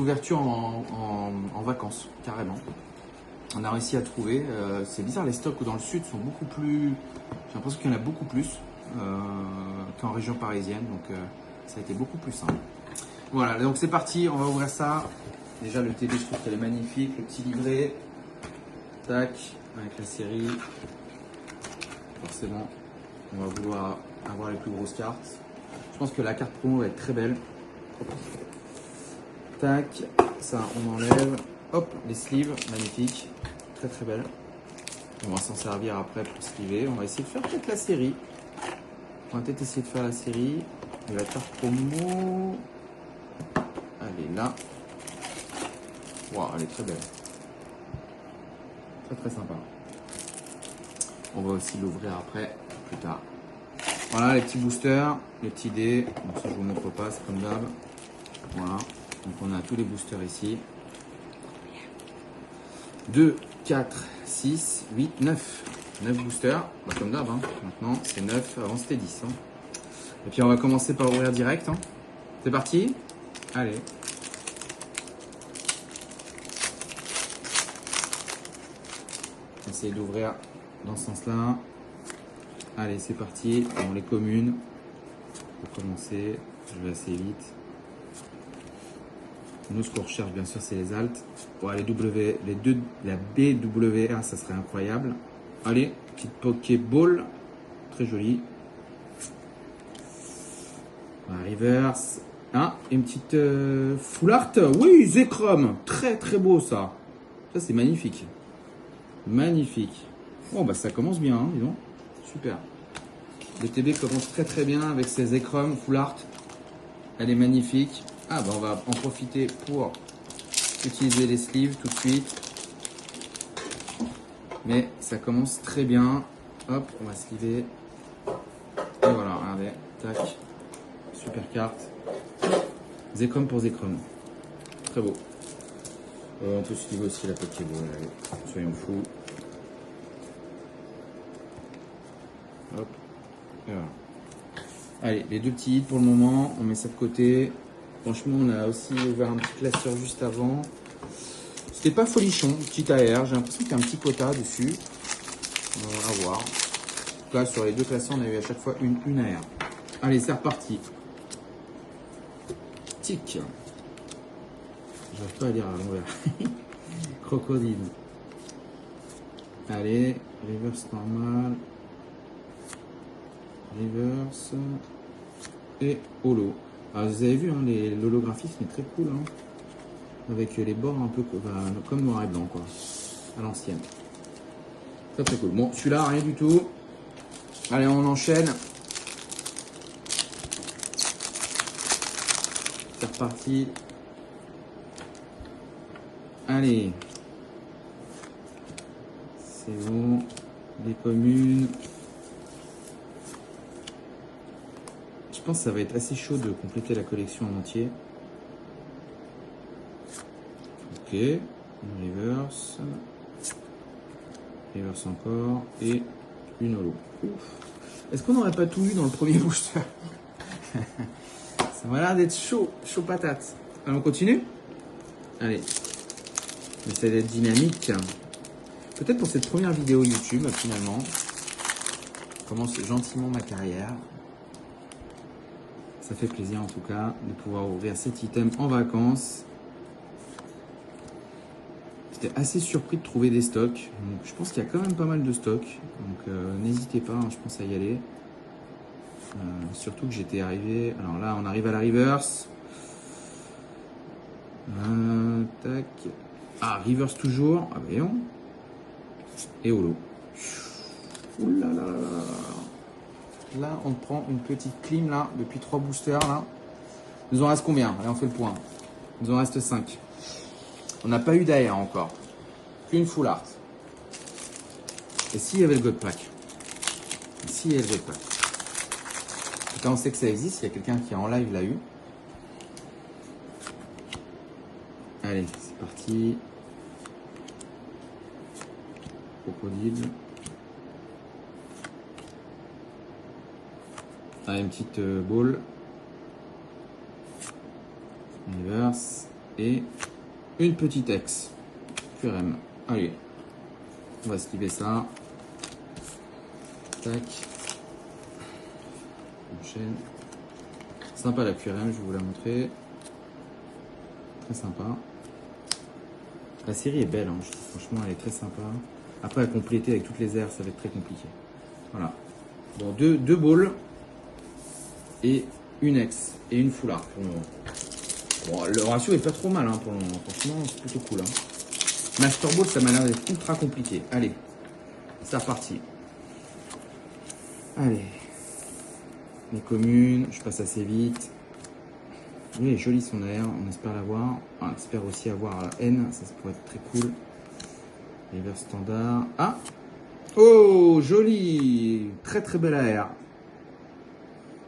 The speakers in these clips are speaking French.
Ouverture en vacances, carrément. On a réussi à trouver. C'est bizarre, les stocks dans le sud sont beaucoup plus. J'ai l'impression qu'il y en a beaucoup plus qu'en région parisienne. Donc ça a été beaucoup plus simple. Voilà, donc c'est parti, on va ouvrir ça. Déjà le TB, je trouve qu'elle est magnifique. Le petit livret. Tac, avec la série. Forcément, on va vouloir avoir les plus grosses cartes. Je pense que la carte promo va être très belle. Tac, ça on enlève. Hop, les sleeves, magnifiques. Très très belle. On va s'en servir après pour sliver. On va essayer de faire peut-être la série. On va peut-être essayer de faire la série. Et la carte promo. Elle est là. Waouh, elle est très belle. Très très sympa. On va aussi l'ouvrir après, plus tard. Voilà les petits boosters, les petits dés. Donc ça je vous montre pas, c'est comme d'hab. Voilà. Donc on a tous les boosters ici. 2, 4, 6, 8, 9. 9 boosters. Bah, comme d'hab. Hein. Maintenant c'est 9. Avant c'était 10. Hein. Et puis on va commencer par ouvrir direct. Hein. C'est parti. Allez. Essayez d'ouvrir dans ce sens-là. Allez, c'est parti. Bon, les communes. Pour commencer, je vais assez vite. Nous, ce qu'on recherche, bien sûr, c'est les alt. Bon, les W, les deux, la BWA, ça serait incroyable. Allez, petite Pokéball. Très jolie. Reverse. Ah, une petite Full Art. Oui, Zekrom. Très, très beau, ça. Ça, c'est magnifique. Magnifique. Oh, bah, ça commence bien, hein, dis donc. Super. Le TB commence très très bien avec ses écrums full art. Elle est magnifique. Ah bah on va en profiter pour utiliser les sleeves tout de suite. Mais ça commence très bien. Hop, on va sleever. Et voilà, regardez. Tac. Super carte. Zekrom pour Zekrom. Très beau. On peut sleever aussi la Pokéball. Allez, soyons fous. Hop. Voilà. Allez, les deux petits hits pour le moment, on met ça de côté. Franchement, on a aussi ouvert un petit classeur juste avant. C'était pas folichon, petit AR. J'ai l'impression qu'il y a un petit quota dessus. À voir. Là, sur les deux classeurs, on a eu à chaque fois une AR. Allez, c'est reparti. Tic. J'arrive pas à lire à l'envers. Crocodile. Allez, reverse normal. Reverse et holo. Alors, vous avez vu, hein, l'holographisme est très cool, hein, avec les bords un peu comme noir et blanc, quoi, à l'ancienne. Très très cool. Bon, celui-là, rien du tout. Allez, on enchaîne. C'est reparti. Allez. C'est bon. Les communes. Je pense que ça va être assez chaud de compléter la collection en entier. Ok, une reverse. Reverse encore. Et une holo. Est-ce qu'on n'aurait pas tout eu dans le premier booster? Ça m'a l'air d'être chaud, chaud patate. Alors on continue? Allez. On essaie d'être dynamique. Peut-être pour cette première vidéo YouTube, finalement. Je commence gentiment ma carrière. Ça fait plaisir en tout cas de pouvoir ouvrir cet item en vacances. J'étais assez surpris de trouver des stocks. Donc, je pense qu'il y a quand même pas mal de stocks. Donc n'hésitez pas, hein, je pense à y aller. Surtout que j'étais arrivé. Alors là, on arrive à la reverse. Tac. Ah, reverse toujours. Ah, voyons. Et holo. Ouh là là là là. Là, on prend une petite clim là, depuis 3 boosters là. Il nous en reste combien? Allez, on fait le point. Il nous en reste 5. On n'a pas eu d'AR encore. Qu'une full art. Et s'il y avait le God Pack? S'il y avait le God Pack? En tout cas, on sait que ça existe. Il y a quelqu'un qui en live l'a eu. Allez, c'est parti. Crocodile. Ah, une petite ball. Reverse. et une petite ex. QRM. Allez, on va sliver ça. Tac. Enchaîne. Sympa la QRM, je vais vous la montrer. Très sympa. La série est belle, hein. Franchement elle est très sympa. Après à compléter avec toutes les airs, ça va être très compliqué. Voilà. Bon, deux balls et une ex et une foulard pour le moment. Bon, le ratio est pas trop mal, hein, pour le moment. Franchement, c'est plutôt cool, hein. Master Ball, ça m'a l'air d'être ultra compliqué. Allez, c'est reparti. Allez. Les communes, je passe assez vite. Oui, elle est jolie son air, on espère l'avoir. On espère aussi avoir la N, ça pourrait être très cool. River standard. Ah! Oh, joli! Très très belle AR.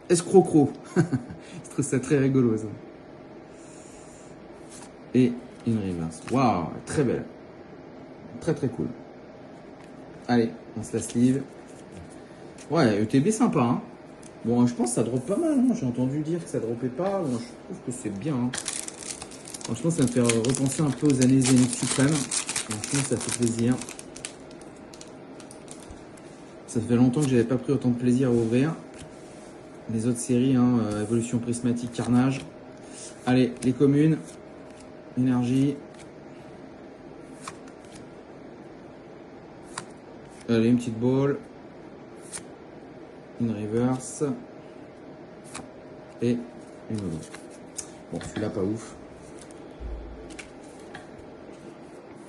Escrocro. Je trouve ça très rigolo ça. Et une reverse. Waouh, très belle. Très très cool. Allez, on se la sleeve. Ouais, ETB sympa, hein. Bon, je pense que ça drop pas mal, hein. J'ai entendu dire que ça dropait pas. Bon, je trouve que c'est bien, hein. Franchement, ça me fait repenser un peu aux années Zénith Suprême. Franchement, ça fait plaisir. Ça fait longtemps que j'avais pas pris autant de plaisir à ouvrir. Les autres séries, hein, Évolution Prismatique, Carnage. Allez, les communes. Énergie. Allez, une petite ball. Une reverse. Et une holo. Bon, celui-là, pas ouf.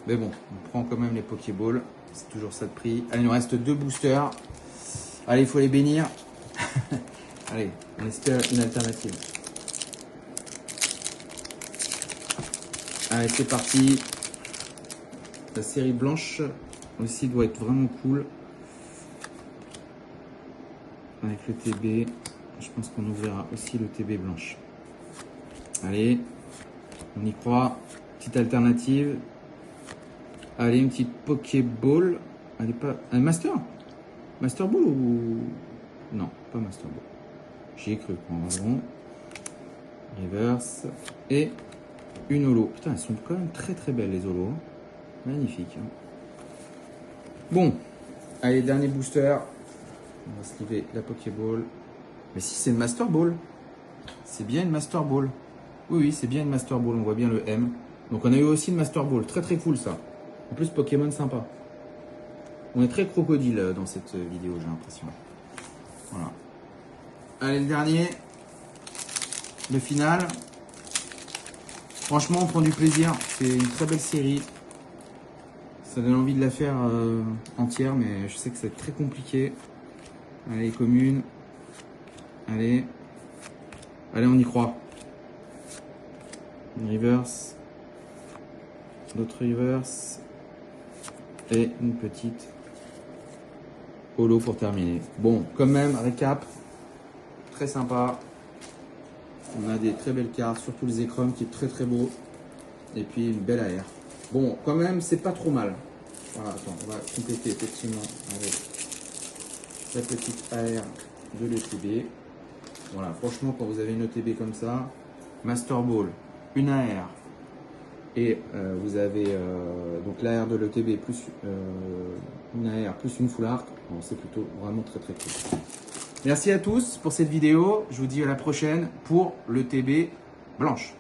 Mais bon, on prend quand même les Pokéballs. C'est toujours ça de prix. Allez, il nous reste 2 boosters. Allez, il faut les bénir. Allez, on espère une alternative. Allez, c'est parti. La série blanche aussi doit être vraiment cool. Avec le TB, je pense qu'on ouvrira aussi le TB blanche. Allez, on y croit. Petite alternative. Allez, une petite Pokéball. Elle est pas. Un Master? Master Ball ou. Non, pas Master Ball. J'y ai cru. Bon. Reverse. Et une holo. Putain, elles sont quand même très très belles les holos. Magnifique. Hein. Bon. Allez, dernier booster. On va sliver la Pokéball. Mais si c'est une Master Ball. C'est bien une Master Ball. Oui, c'est bien une Master Ball. On voit bien le M. Donc on a eu aussi une Master Ball. Très très cool ça. En plus, Pokémon sympa. On est très crocodile dans cette vidéo, j'ai l'impression. Voilà. Allez, le dernier. Le final. Franchement, on prend du plaisir. C'est une très belle série. Ça donne envie de la faire entière, mais je sais que c'est très compliqué. Allez, commune. Allez. Allez, on y croit. Une reverse. D'autres reverse. Et une petite holo pour terminer. Bon, quand même, récap. Très sympa. On a des très belles cartes, surtout le Zekrom qui est très très beau. Et puis une belle AR. Bon, quand même, c'est pas trop mal. Voilà, attends, on va compléter effectivement avec la petite AR de l'ETB. Voilà, franchement, quand vous avez une ETB comme ça, Master Ball, une AR, et vous avez donc l'AR de l'ETB plus une AR plus une full art, bon, c'est plutôt vraiment très très cool. Merci à tous pour cette vidéo. Je vous dis à la prochaine pour l'ETB blanche.